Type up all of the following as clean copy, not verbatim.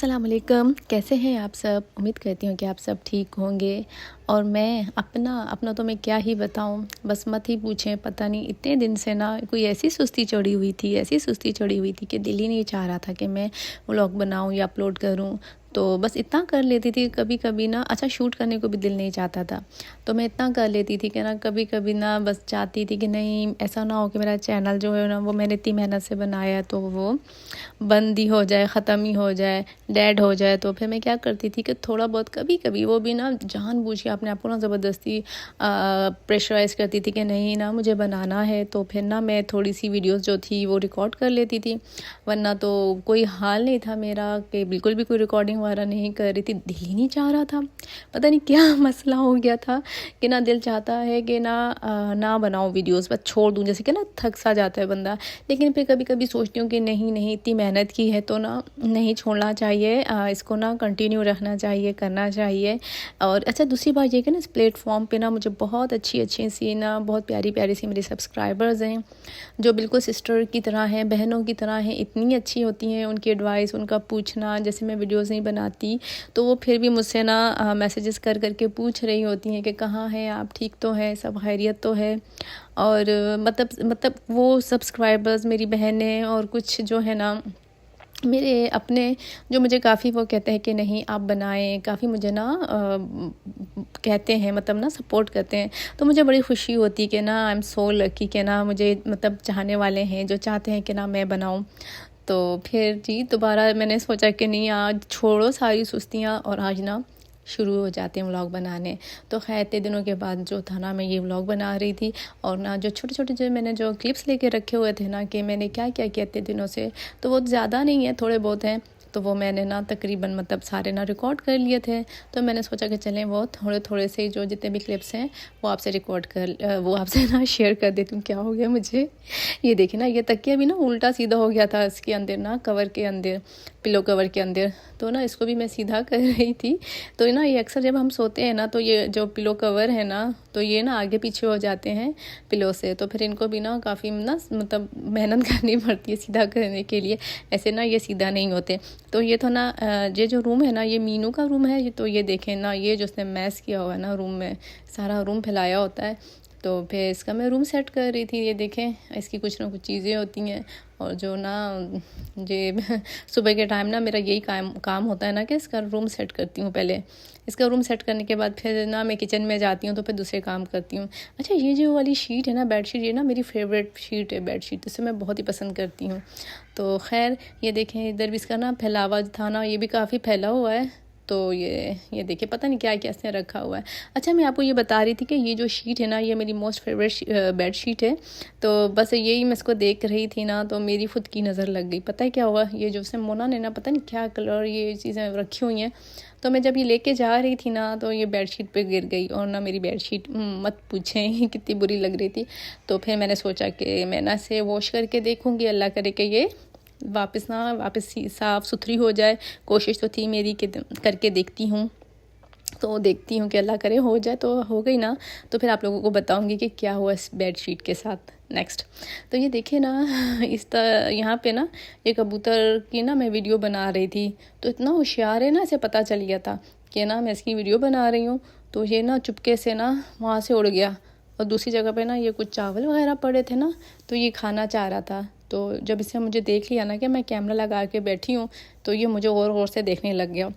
अस्सलाम वालेकुम। कैसे हैं आप सब? उम्मीद करती हूँ कि आप सब ठीक होंगे। और मैं अपना तो मैं क्या ही बताऊँ, बस मत ही पूछें। पता नहीं इतने दिन से ना कोई ऐसी सुस्ती चढ़ी हुई थी कि दिल ही नहीं चाह रहा था कि मैं व्लॉग बनाऊँ या अपलोड करूँ। तो बस इतना कर लेती थी कभी कभी ना, अच्छा शूट करने को भी दिल नहीं चाहता था, तो मैं इतना कर लेती थी कि ना कभी कभी ना बस चाहती थी कि नहीं ऐसा ना हो कि मेरा चैनल जो है ना वो मैंने इतनी मेहनत से बनाया तो वो बंद ही हो जाए, ख़त्म ही हो जाए, डेड हो जाए। तो फिर मैं क्या करती थी कि थोड़ा बहुत कभी कभी वो भी ना जानबूझ के अपने आप को ना ज़बरदस्ती प्रेशराइज़ करती थी कि नहीं ना मुझे बनाना है। तो फिर ना मैं थोड़ी सी वीडियोस जो थी वो रिकॉर्ड कर लेती थी, वरना तो कोई हाल नहीं था मेरा कि बिल्कुल भी कोई रिकॉर्डिंग वगैरह नहीं कर रही थी। दिल ही नहीं चाह रहा था, पता नहीं क्या मसला हो गया था कि ना दिल चाहता है कि ना बनाऊँ वीडियोस, बस छोड़ दूँ, जैसे कि ना थक सा जाता है बंदा। लेकिन फिर कभी कभी सोचती हूँ कि नहीं इतनी मेहनत की है तो ना नहीं छोड़ना चाहिए, इसको ना कंटिन्यू रखना चाहिए, करना चाहिए। और अच्छा दूसरी बात ये कि ना इस प्लेटफॉर्म पे ना मुझे बहुत अच्छी सी ना बहुत प्यारी सी मेरी सब्सक्राइबर्स हैं जो बिल्कुल सिस्टर की तरह हैं, बहनों की तरह हैं, इतनी अच्छी होती हैं। उनकी एडवाइस, उनका पूछना, जैसे मैं वीडियोस नहीं बनाती तो वो फिर भी मुझसे ना मैसेजेस कर करके पूछ रही होती हैं कि कहाँ हैं आप, ठीक तो हैं, सब खैरियत तो है। और मतलब वो सब्सक्राइबर्स मेरी बहनें और कुछ जो है ना मेरे अपने, जो मुझे काफ़ी वो कहते हैं कि नहीं आप बनाएं, काफ़ी मुझे ना कहते हैं, मतलब ना सपोर्ट करते हैं। तो मुझे बड़ी खुशी होती है कि ना आई एम सो लकी कि ना मुझे मतलब चाहने वाले हैं जो चाहते हैं कि ना मैं बनाऊं। तो फिर जी दोबारा मैंने सोचा कि नहीं आज छोड़ो सारी सुस्तियाँ और आज ना शुरू हो जाते हैं व्लॉग बनाने। तो खैर इतने दिनों के बाद जो था ना मैं ये व्लॉग बना रही थी और ना जो छोटे छोटे जो मैंने जो क्लिप्स लेके रखे हुए थे ना कि मैंने क्या क्या किया इतने दिनों से, तो वो ज़्यादा नहीं है, थोड़े बहुत हैं। तो वो मैंने ना तकरीबन मतलब सारे ना रिकॉर्ड कर लिए थे। तो मैंने सोचा कि चलें वो थोड़े थोड़े से जो जितने भी क्लिप्स हैं वो आपसे ना शेयर कर देती हूँ। क्या हो गया मुझे, ये देखिए ना ये तकिया भी ना उल्टा सीधा हो गया था इसके अंदर ना, कवर के अंदर, पिलो कवर के अंदर। तो ना इसको भी मैं सीधा कर रही थी। तो ना ये अक्सर जब हम सोते हैं ना तो ये जो पिलो कवर है ना तो ये ना आगे पीछे हो जाते हैं पिलो से, तो फिर इनको भी ना काफ़ी ना मतलब मेहनत करनी पड़ती है सीधा करने के लिए, ऐसे ना ये सीधा नहीं होते। तो ये तो ना ये जो रूम है ना ये मीनू का रूम है। ये तो ये देखें ना, ये जो उसने मैस किया हुआ है ना रूम में, सारा रूम फैलाया होता है। तो फिर इसका मैं रूम सेट कर रही थी। ये देखें इसकी कुछ ना कुछ चीज़ें होती हैं। और जो ना ये सुबह के टाइम ना मेरा यही काम होता है ना कि इसका रूम सेट करती हूँ पहले। इसका रूम सेट करने के बाद फिर ना मैं किचन में जाती हूँ तो फिर दूसरे काम करती हूँ। अच्छा ये जो वाली शीट है ना बेडशीट, ये ना मेरी फेवरेट शीट है बेडशीट, इसे मैं बहुत ही पसंद करती हूँ। तो खैर ये देखें इधर भी इसका ना फैलावा था ना, ये भी काफ़ी फैला हुआ है। तो ये देखिए पता नहीं क्या क्या इसने रखा हुआ है। अच्छा मैं आपको ये बता रही थी कि ये जो शीट है ना ये मेरी मोस्ट फेवरेट बेड शीट है। तो बस यही मैं इसको देख रही थी ना तो मेरी खुद की नज़र लग गई। पता है क्या हुआ, ये जो उसने मोना ने ना पता नहीं क्या कलर ये चीज़ें रखी हुई हैं, तो मैं जब ये लेके जा रही थी ना तो ये बेडशीट पे गिर गई और ना मेरी बेडशीट मत पूछें कितनी बुरी लग रही थी। तो फिर मैंने सोचा कि मैं ना इसे वॉश करके देखूँगी, अल्लाह करे कि ये वापस साफ़ सुथरी हो जाए। कोशिश तो थी मेरी कि करके देखती हूँ, तो देखती हूँ कि अल्लाह करे हो जाए। तो हो गई ना, तो फिर आप लोगों को बताऊँगी कि क्या हुआ इस बेडशीट के साथ नेक्स्ट। तो ये देखिए ना यहाँ पे ना ये कबूतर की ना मैं वीडियो बना रही थी। तो इतना होशियार है ना, इसे पता चल गया था कि ना मैं इसकी वीडियो बना रही हूँ। तो ये ना चुपके से ना वहाँ से उड़ गया और दूसरी जगह पे ना ये कुछ चावल वगैरह पड़े थे ना तो ये खाना चाह रहा था। तो जब इसने मुझे देख लिया ना कि मैं कैमरा लगा के बैठी हूँ तो ये मुझे और से देखने लग गया।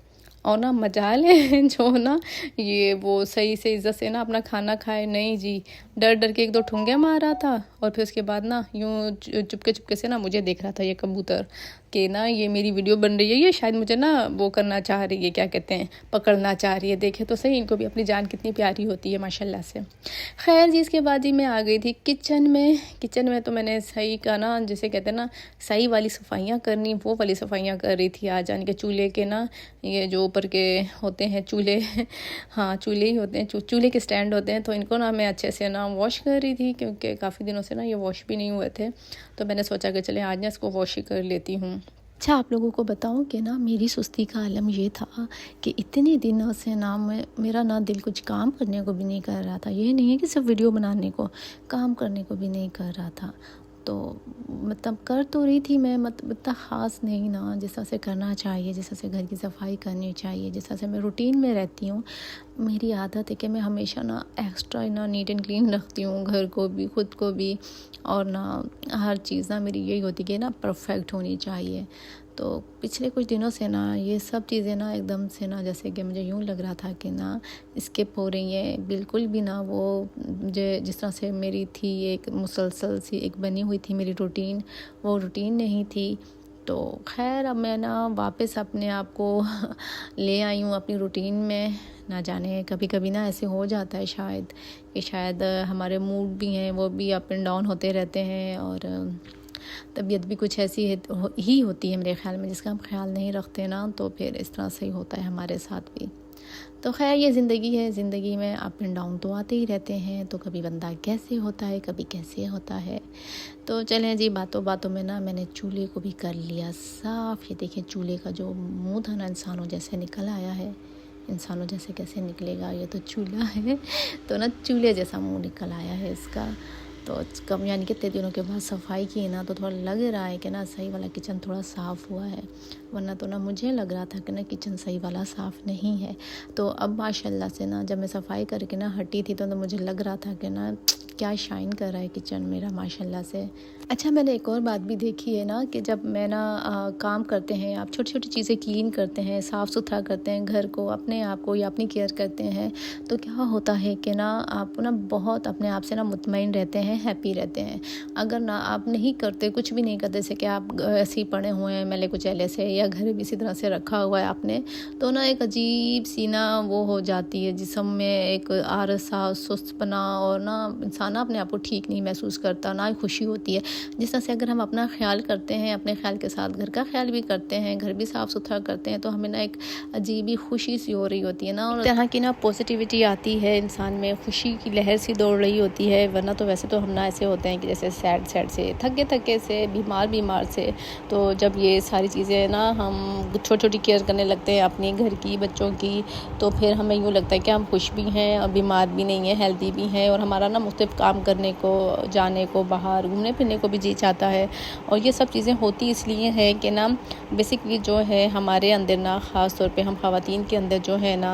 और ना मजाल है जो ना ये वो सही से इज्जत से ना अपना खाना खाए, नहीं जी, डर डर के एक दो ठुंगे मार रहा था और फिर उसके बाद ना यूँ चुपके से ना मुझे देख रहा था ये कबूतर कि ना ये मेरी वीडियो बन रही है, ये शायद मुझे ना वो करना चाह रही है, क्या कहते हैं, पकड़ना चाह रही है। देखे तो सही, इनको भी अपनी जान कितनी प्यारी होती है माशाल्लाह से। खैर जी इसके बाद ही मैं आ गई थी किचन में। तो मैंने सही का ना जिसे कहते हैं ना सही वाली सफाइयाँ करनी, वो वाली सफाइयाँ कर रही थी। आज यानी कि चूल्हे के ना ये जो ऊपर के होते हैं चूल्हे हाँ चूल्हे ही होते हैं, चूल्हे के स्टैंड होते हैं, तो इनको ना मैं अच्छे से ना वॉश कर रही थी क्योंकि काफ़ी दिनों से ना ये वॉश भी नहीं हुए थे। तो मैंने सोचा कि चले आज ना इसको वॉश ही कर लेती हूँ। अच्छा आप लोगों को बताऊं कि ना मेरी सुस्ती का आलम ये था कि इतने दिनों से ना मेरा ना दिल कुछ काम करने को भी नहीं कर रहा था। ये नहीं है कि सिर्फ वीडियो बनाने को, काम करने को भी नहीं कर रहा था। तो मतलब कर तो रही थी मैं, मतलब इतना ख़ास नहीं ना, जिस तरह से करना चाहिए, जिस तरह से घर की सफाई करनी चाहिए, जिस तरह से मैं रूटीन में रहती हूँ। मेरी आदत है कि मैं हमेशा ना एक्स्ट्रा ना नीट एंड क्लीन रखती हूँ, घर को भी, खुद को भी, और ना हर चीज़ ना मेरी यही होती है कि ना परफेक्ट होनी चाहिए। तो पिछले कुछ दिनों से ना ये सब चीज़ें ना एकदम से ना, जैसे कि मुझे यूँ लग रहा था कि ना स्किप हो रही हैं, बिल्कुल भी ना वो मुझे जिस तरह से मेरी थी एक मुसलसल सी एक बनी हुई थी मेरी रूटीन, वो रूटीन नहीं थी। तो खैर अब मैं ना वापस अपने आप को ले आई हूँ अपनी रूटीन में। ना जाने कभी कभी ना ऐसे हो जाता है शायद कि शायद हमारे मूड भी हैं वो भी अप एंड डाउन होते रहते हैं, और तबीयत भी कुछ ऐसी ही होती है मेरे ख़्याल में, जिसका हम ख्याल नहीं रखते ना, तो फिर इस तरह से ही होता है हमारे साथ भी। तो खैर ये ज़िंदगी है, ज़िंदगी में अप एंड डाउन तो आते ही रहते हैं। तो कभी बंदा कैसे होता है, कभी कैसे होता है। तो चलें जी, बातों बातों में ना मैंने चूल्हे को भी कर लिया साफ़। ये देखें चूल्हे का जो मुँह था ना इंसानों जैसे निकल आया है। इंसानों जैसे कैसे निकलेगा, ये तो चूल्हा है तो ना चूल्हे जैसा मुँह निकल आया है इसका। तो कम यानी कितने दिनों के बाद सफाई की ना, तो थोड़ा लग रहा है कि ना सही वाला किचन थोड़ा साफ़ हुआ है, वरना तो ना मुझे लग रहा था कि ना किचन सही वाला साफ़ नहीं है। तो अब माशाल्लाह से ना जब मैं सफाई करके ना हटी थी तो मुझे लग रहा था कि ना क्या शाइन कर रहा है किचन मेरा माशाल्लाह से। अच्छा, मैंने एक और बात भी देखी है ना कि जब मैं ना काम करते हैं, आप छोटी छोटी चीज़ें क्लीन करते हैं, साफ़ सुथरा करते हैं घर को, अपने आप को या अपनी केयर करते हैं, तो क्या होता है कि ना आप ना बहुत अपने आप से ना मुतमईन रहते हैं, हैप्पी रहते हैं। अगर ना आप नहीं करते, कुछ भी नहीं करते, जैसे कि आप ऐसे ही पड़े हुए हैं मैले कुचैले से, या घर भी इसी तरह से रखा हुआ है आपने, तो ना एक अजीब सी ना वो हो जाती है जिस्म में, एक आरसा सुस्तपना, और ना इंसान अपने आप को ठीक नहीं महसूस करता, ना खुशी होती है। जिस तरह से अगर हम अपना ख्याल करते हैं, अपने ख्याल के साथ घर का ख्याल भी करते हैं, घर भी साफ़ सुथरा करते हैं, तो हमें ना एक अजीब ही खुशी सी हो रही होती है ना, और तरह की ना पॉजिटिविटी आती है इंसान में, खुशी की लहर सी दौड़ रही होती है। वरना तो वैसे तो हम ना ऐसे होते हैं कि जैसे सैड से, थके से, बीमार से। तो जब ये सारी चीज़ें ना हम छोटी छोटी केयर करने लगते हैं अपने घर की, बच्चों की, तो फिर हमें यूँ लगता है कि हम खुश भी हैं और बीमार भी नहीं हैं, हेल्दी भी हैं, और हमारा ना मुख्तलिफ काम करने को, जाने को, बाहर घूमने फिरने को भी जी चाहता है। और ये सब चीज़ें होती इसलिए है कि ना बेसिकली जो है हमारे अंदर ना, ख़ास तौर पे हम ख़वातीन के अंदर जो है ना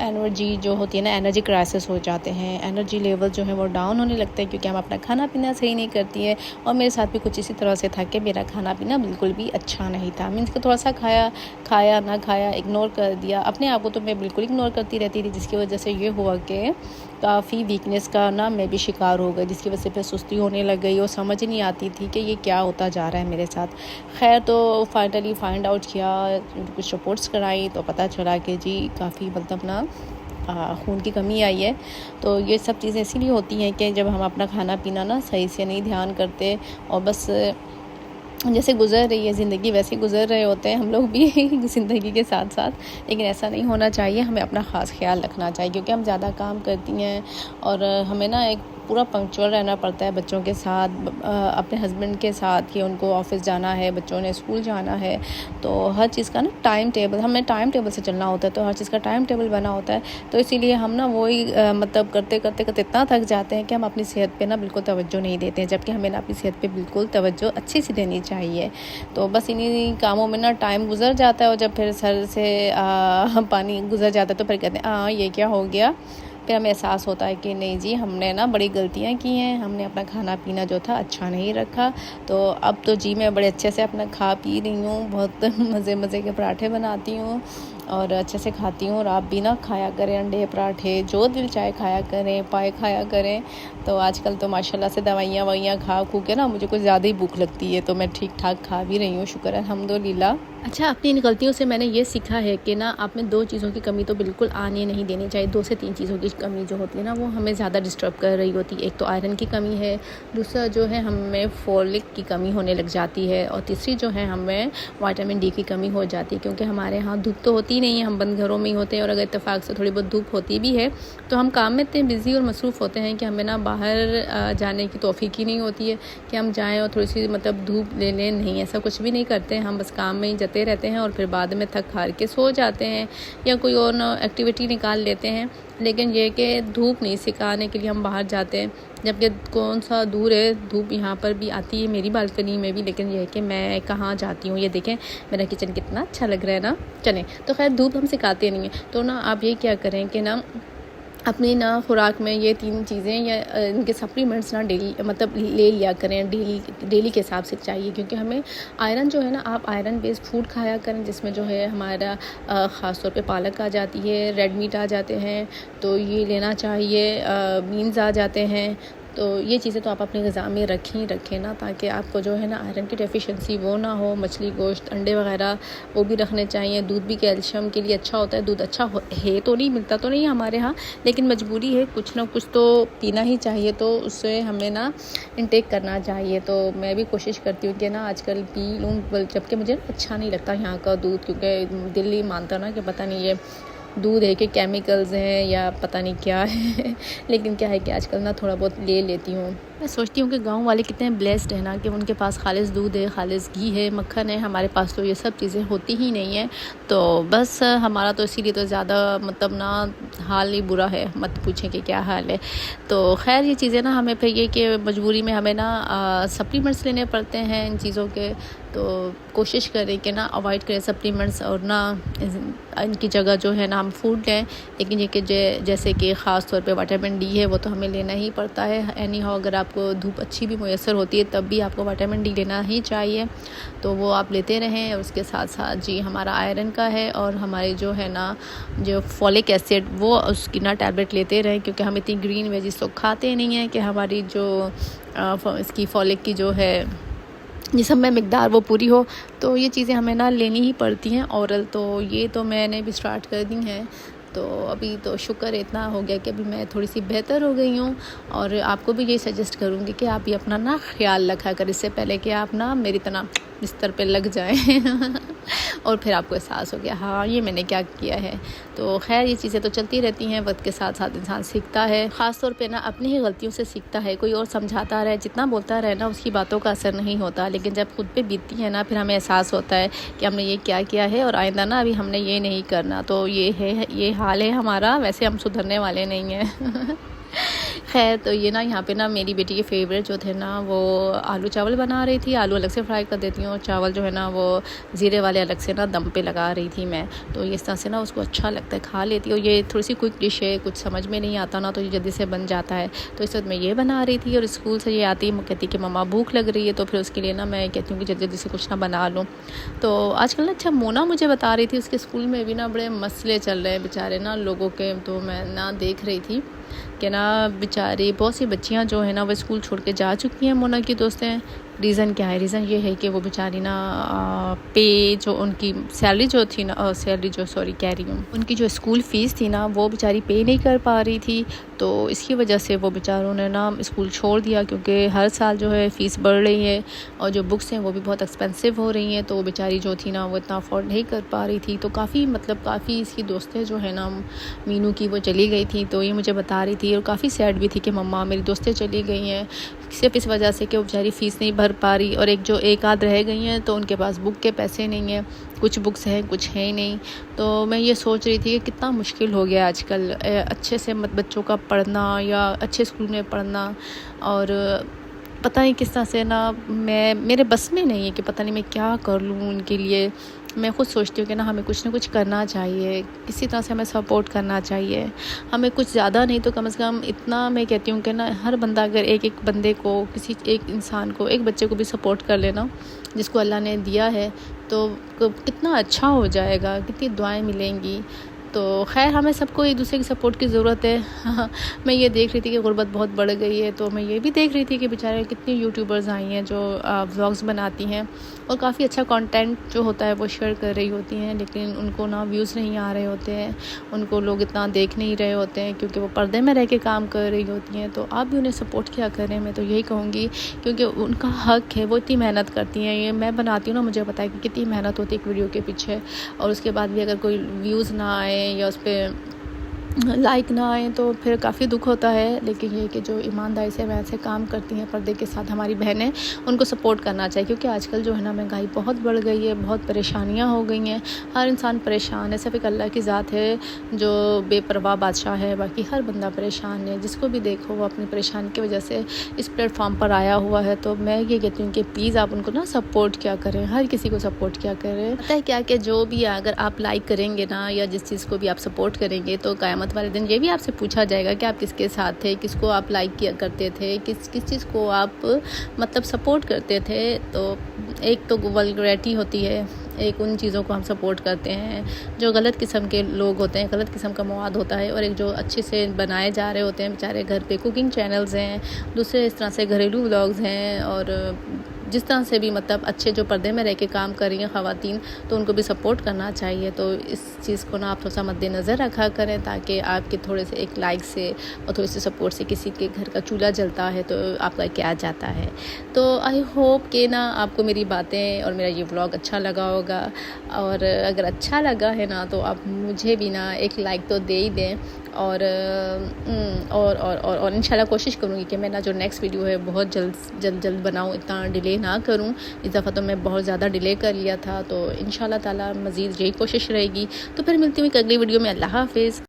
एनर्जी जो होती है ना, एनर्जी क्राइसिस हो जाते हैं, एनर्जी लेवल जो है वो डाउन होने लगता है, क्योंकि हम अपना खाना पीना सही नहीं करती है। और मेरे साथ भी कुछ इसी तरह से था कि मेरा खाना पीना बिल्कुल भी अच्छा नहीं था। मीन्स कि थोड़ा सा खाया ना खाया, इग्नोर कर दिया अपने आप को, तो मैं बिल्कुल इग्नोर करती रहती थी, जिसकी वजह से ये हुआ कि काफ़ी वीकनेस का ना मैं भी शिकार हो गई, जिसकी वजह से फिर सुस्ती होने लग गई और समझ नहीं आती थी कि ये क्या होता जा रहा है मेरे साथ। खैर तो फाइनली फाइंड आउट किया, कुछ रिपोर्ट्स कराई, तो पता चला कि जी काफ़ी मतलब ना खून की कमी आई है। तो ये सब चीज़ें इसीलिए होती हैं कि जब हम अपना खाना पीना ना सही से नहीं ध्यान करते, और बस जैसे गुज़र रही है ज़िंदगी वैसे गुज़र रहे होते हैं हम लोग भी ज़िंदगी के साथ साथ। लेकिन ऐसा नहीं होना चाहिए, हमें अपना ख़ास ख्याल रखना चाहिए, क्योंकि हम ज़्यादा काम करती हैं और हमें ना एक पूरा पंक्चुअल रहना पड़ता है बच्चों के साथ, अपने हस्बैंड के साथ, कि उनको ऑफिस जाना है, बच्चों ने स्कूल जाना है। तो हर चीज़ का ना टाइम टेबल, हमें टाइम टेबल से चलना होता है, तो हर चीज़ का टाइम टेबल बना होता है। तो इसीलिए हम ना वही मतलब करते इतना थक जाते हैं कि हम अपनी सेहत पे ना बिल्कुल तवज्जो नहीं देते हैं, जबकि हमें ना अपनी सेहत पे बिल्कुल तवज्जो अच्छी सी देनी चाहिए। तो बस इन्हीं कामों में ना टाइम गुजर जाता है, और जब फिर सर से पानी गुजर जाता है तो फिर कहते हैं ये क्या हो गया। फिर हमें एहसास होता है कि नहीं जी, हमने ना बड़ी गलतियाँ की हैं, हमने अपना खाना पीना जो था अच्छा नहीं रखा। तो अब तो जी मैं बड़े अच्छे से अपना खा पी रही हूँ, बहुत मज़े के पराठे बनाती हूँ और अच्छे से खाती हूँ। और आप भी ना खाया करें अंडे पराठे, जो दिल चाहे खाया करें, पाए खाया करें। तो आजकल तो माशाल्लाह से दवाइयाँ खा के ना मुझे कुछ ज़्यादा ही भूख लगती है, तो मैं ठीक ठाक खा भी रही हूँ, शुक्र है अल्हम्दुलिल्लाह। अच्छा, अपनी इन गलतियों से मैंने ये सीखा है कि ना आप में 2 चीज़ों की कमी तो बिल्कुल आने नहीं देनी चाहिए। 2 से 3 चीज़ों की कमी जो होती है ना, वो हमें ज़्यादा डिस्टर्ब कर रही होती है। एक तो आयरन की कमी है, दूसरा जो है हमें फोलिक की कमी होने लग जाती है, और तीसरी जो है हमें विटामिन डी की कमी हो जाती है, क्योंकि हमारे यहाँ धूप तो होती नहीं है, हम बंद घरों में ही होते हैं। और अगर इत्तेफाक से थोड़ी बहुत धूप होती भी है तो हम काम में इतने बिज़ी और मसरूफ़ होते हैं कि हमें ना बाहर जाने की तौफीक ही नहीं होती है कि हम जाएँ और थोड़ी सी मतलब धूप ले लें। नहीं, ऐसा कुछ भी नहीं करते हैं, हम बस काम में ही जते रहते हैं और फिर बाद में थक हार के सो जाते हैं या कोई और एक्टिविटी निकाल लेते हैं। लेकिन ये कि धूप नहीं सिकाने के लिए हम बाहर जाते हैं, जबकि कौन सा दूर है, धूप यहाँ पर भी आती है मेरी बालकनी में भी, लेकिन ये है कि मैं कहाँ जाती हूँ। ये देखें मेरा किचन कितना अच्छा लग रहा है ना। चलें, तो खैर धूप हम सिखाते नहीं हैं, तो ना आप ये क्या करें कि ना अपनी ना खुराक में ये 3 चीज़ें या इनके सप्लीमेंट्स ना डेली मतलब ले लिया करें, डेली के हिसाब से चाहिए, क्योंकि हमें आयरन जो है ना, आप आयरन बेस्ड फूड खाया करें जिसमें जो है हमारा ख़ास तौर पे पालक आ जाती है, रेड मीट आ जाते हैं, तो ये लेना चाहिए, बीन्स आ जाते हैं। तो ये चीज़ें तो आप अपनी ग़िज़ा में रखें ना, ताकि आपको जो है ना आयरन की डेफिशिएंसी वो ना हो। मछली, गोश्त, अंडे वगैरह वो भी रखने चाहिए। दूध भी कैल्शियम के लिए अच्छा होता है। दूध अच्छा है तो नहीं, मिलता तो नहीं है हमारे यहाँ, लेकिन मजबूरी है, कुछ ना कुछ तो पीना ही चाहिए, तो उससे हमें ना इनटेक करना चाहिए। तो मैं भी कोशिश करती हूँ कि ना आजकल पी लूँ, जबकि मुझे अच्छा नहीं लगता यहाँ का दूध, क्योंकि दिल नहीं मानता ना कि पता नहीं ये दूध है कि केमिकल्स हैं या पता नहीं क्या है लेकिन क्या है कि आजकल ना थोड़ा बहुत ले लेती हूँ। मैं सोचती हूँ कि गांव वाले कितने ब्लेस्ड हैं ना, कि उनके पास खालिस दूध है, खालिस घी है, मक्खन है। हमारे पास तो ये सब चीज़ें होती ही नहीं है। तो बस हमारा तो इसीलिए तो ज़्यादा मतलब ना हाल ही बुरा है, मत पूछें कि क्या हाल है। तो खैर ये चीज़ें ना हमें फिर ये कि मजबूरी में हमें ना सप्लीमेंट्स लेने पड़ते हैं इन चीज़ों के। तो कोशिश करें कि ना अवॉइड करें सप्लीमेंट्स, और ना इनकी जगह जो है ना हम फूड लें। लेकिन ये कि जैसे कि ख़ास तौर पे विटामिन डी है, वो तो हमें लेना ही पड़ता है। एनी हाउ अगर आपको धूप अच्छी भी मुयस्सर होती है तब भी आपको विटामिन डी लेना ही चाहिए, तो वो आप लेते रहें। और उसके साथ साथ जी हमारा आयरन का है, और हमारी जो है ना जो फॉलिक एसिड, वो उसकी ना टैबलेट लेते रहें, क्योंकि हम इतनी ग्रीन वेजिस तो खाते नहीं हैं कि हमारी जो इसकी फॉलिक की जो है ये सब में मिकदार वो पूरी हो। तो ये चीज़ें हमें ना लेनी ही पड़ती हैं औरल। तो ये तो मैंने भी स्टार्ट कर दी हैं। तो अभी तो शुक्र इतना हो गया कि अभी मैं थोड़ी सी बेहतर हो गई हूँ। और आपको भी यही सजेस्ट करूँगी कि आप ये अपना ना ख्याल रखा कर, इससे पहले कि आप ना मेरी तरह बिस्तर पे लग जाएं और फिर आपको एहसास हो गया हाँ ये मैंने क्या किया है। तो खैर ये चीज़ें तो चलती रहती हैं, वक्त के साथ साथ इंसान सीखता है, ख़ास तौर पे ना अपनी ही गलतियों से सीखता है। कोई और समझाता रहे, जितना बोलता रहे ना, उसकी बातों का असर नहीं होता, लेकिन जब खुद पे बीतती है ना, फिर हमें एहसास होता है कि हमने ये क्या किया है और आइंदा ना अभी हमने ये नहीं करना। तो ये हाल है हमारा, वैसे हम सुधरने वाले नहीं हैं खैर तो ये ना यहाँ पे ना मेरी बेटी के फेवरेट जो थे ना, वो आलू चावल बना रही थी। आलू अलग से फ्राई कर देती हूँ, चावल जो है ना वो ज़ीरे वाले अलग से ना दम पे लगा रही थी मैं। तो इस तरह से ना उसको अच्छा लगता है, खा लेती है। और ये थोड़ी सी क्विक डिश है, कुछ समझ में नहीं आता ना तो ये जल्दी से बन जाता है। तो इस वक्त मैं ये बना रही थी, और स्कूल से ये आती है, कहती कि मम्मा भूख लग रही है, तो फिर उसके लिए ना मैं कहती हूँ कि जल्दी जल्दी से कुछ ना बना लूँ। तो आजकल ना अच्छा मोना मुझे बता रही थी, उसके स्कूल में भी ना बड़े मसले चल रहे हैं बेचारे ना लोगों के। तो मैं ना देख रही थी कि ना बेचारी बहुत सी बच्चियां जो है ना वो स्कूल छोड़ के जा चुकी हैं मोना की दोस्तें। रीज़न क्या है? रीज़न ये है कि वो बेचारी ना पे जो उनकी सैलरी जो थी ना कह रही हूँ, उनकी जो स्कूल फ़ीस थी ना वो बेचारी पे नहीं कर पा रही थी। तो इसकी वजह से वो बेचारों ने ना स्कूल छोड़ दिया, क्योंकि हर साल जो है फ़ीस बढ़ रही है और जो बुक्स हैं वो भी बहुत एक्सपेंसिव हो रही हैं। तो बेचारी जो थी ना वो इतना अफोर्ड नहीं कर पा रही थी। तो काफ़ी इसकी दोस्तें जो है ना मीनू की वो चली गई थी। तो ये मुझे बता रही थी और काफ़ी सैड भी थी कि मम्मा मेरी दोस्तें चली गई हैं सिर्फ इस वजह से कि वो बेचारी फ़ीस नहीं भर पा रही, और एक आध रह गई हैं तो उनके पास बुक के पैसे नहीं हैं। कुछ बुक्स हैं, कुछ है ही नहीं। तो मैं ये सोच रही थी कि कितना मुश्किल हो गया आजकल अच्छे से बच्चों का पढ़ना या अच्छे स्कूल में पढ़ना। और पता नहीं किस तरह से ना मेरे बस में नहीं है कि पता नहीं मैं क्या कर लूँ उनके लिए। मैं खुद सोचती हूँ कि ना हमें कुछ ना कुछ करना चाहिए, किसी तरह से हमें सपोर्ट करना चाहिए। हमें कुछ ज़्यादा नहीं तो कम से कम इतना मैं कहती हूँ कि ना हर बंदा अगर एक बंदे को, किसी एक इंसान को, एक बच्चे को भी सपोर्ट कर लेना जिसको अल्लाह ने दिया है, तो कितना अच्छा हो जाएगा, कितनी दुआएं मिलेंगी। तो खैर हमें सबको एक दूसरे की सपोर्ट की ज़रूरत है मैं ये देख रही थी कि गुर्बत बहुत बढ़ गई है। तो मैं ये भी देख रही थी कि बेचारे कितनी यूट्यूबर्स आई हैं जो व्लॉग्स बनाती हैं और काफ़ी अच्छा कंटेंट जो होता है वो शेयर कर रही होती हैं, लेकिन उनको ना व्यूज़ नहीं आ रहे होते हैं, उनको लोग इतना देख नहीं रहे होते हैं, क्योंकि वो पर्दे में रह के काम कर रही होती हैं। तो आप भी उन्हें सपोर्ट किया करें, मैं तो यही कहूँगी, क्योंकि उनका हक़ है, वो इतनी मेहनत करती हैं। ये मैं बनाती हूँ ना, मुझे पता है कि कितनी मेहनत होती है एक वीडियो के पीछे, और उसके बाद भी अगर कोई व्यूज़ ना आए या उस पर लाइक ना आए तो फिर काफ़ी दुख होता है, लेकिन ये कि जो ईमानदारी से वैसे काम करती हैं पर्दे के साथ हमारी बहनें, उनको सपोर्ट करना चाहिए, क्योंकि आजकल जो है ना महंगाई बहुत बढ़ गई है, बहुत परेशानियां हो गई हैं, हर इंसान परेशान है। सिर्फ एक अल्लाह की ज़ात है जो बेपरवाह बादशाह है, बाकी हर बंदा परेशान है। जिसको भी देखो वो अपनी परेशानी की वजह से इस प्लेटफॉर्म पर आया हुआ है। तो मैं ये कहती हूँ कि प्लीज़ आप उनको ना सपोर्ट क्या करें, हर किसी को सपोर्ट क्या करें। पता है क्या कि जो भी अगर आप लाइक करेंगे ना, या जिस चीज़ को भी आप सपोर्ट करेंगे, तो क़यामत वाले दिन ये भी आपसे पूछा जाएगा कि आप किसके साथ थे, किसको आप लाइक किया करते थे, किस चीज़ को आप मतलब सपोर्ट करते थे। तो एक तो वल्गैरिटी होती है, एक उन चीज़ों को हम सपोर्ट करते हैं जो गलत किस्म के लोग होते हैं, गलत किस्म का मवाद होता है, और एक जो अच्छे से बनाए जा रहे होते हैं बेचारे घर पे कुकिंग चैनल्स हैं, दूसरे इस तरह से घरेलू व्लॉग्स हैं, और जिस तरह से भी मतलब अच्छे जो पर्दे में रह के काम कर रही हैं ख़वातीन, तो उनको भी सपोर्ट करना चाहिए। तो इस चीज़ को ना आप थोड़ा सा मद्देनज़र रखा करें, ताकि आपके थोड़े से एक लाइक से और थोड़ी सी सपोर्ट से किसी के घर का चूल्हा जलता है तो आपका क्या जाता है। तो आई होप कि ना आपको मेरी बातें और मेरा ये व्लॉग अच्छा लगा होगा, और अगर अच्छा लगा है ना तो आप मुझे भी ना एक लाइक तो दे ही दें, और इंशाल्लाह कोशिश करूँगी कि मैं ना जो नेक्स्ट वीडियो है बहुत जल्द बनाऊँ, इतना डिले ना करूँ। इस दफ़ा तो मैं बहुत ज़्यादा डिले कर लिया था, तो इंशाल्लाह ताला मज़ीद यही कोशिश रहेगी। तो फिर मिलती हूँ एक अगली वीडियो में। अल्लाह हाफ़िज़।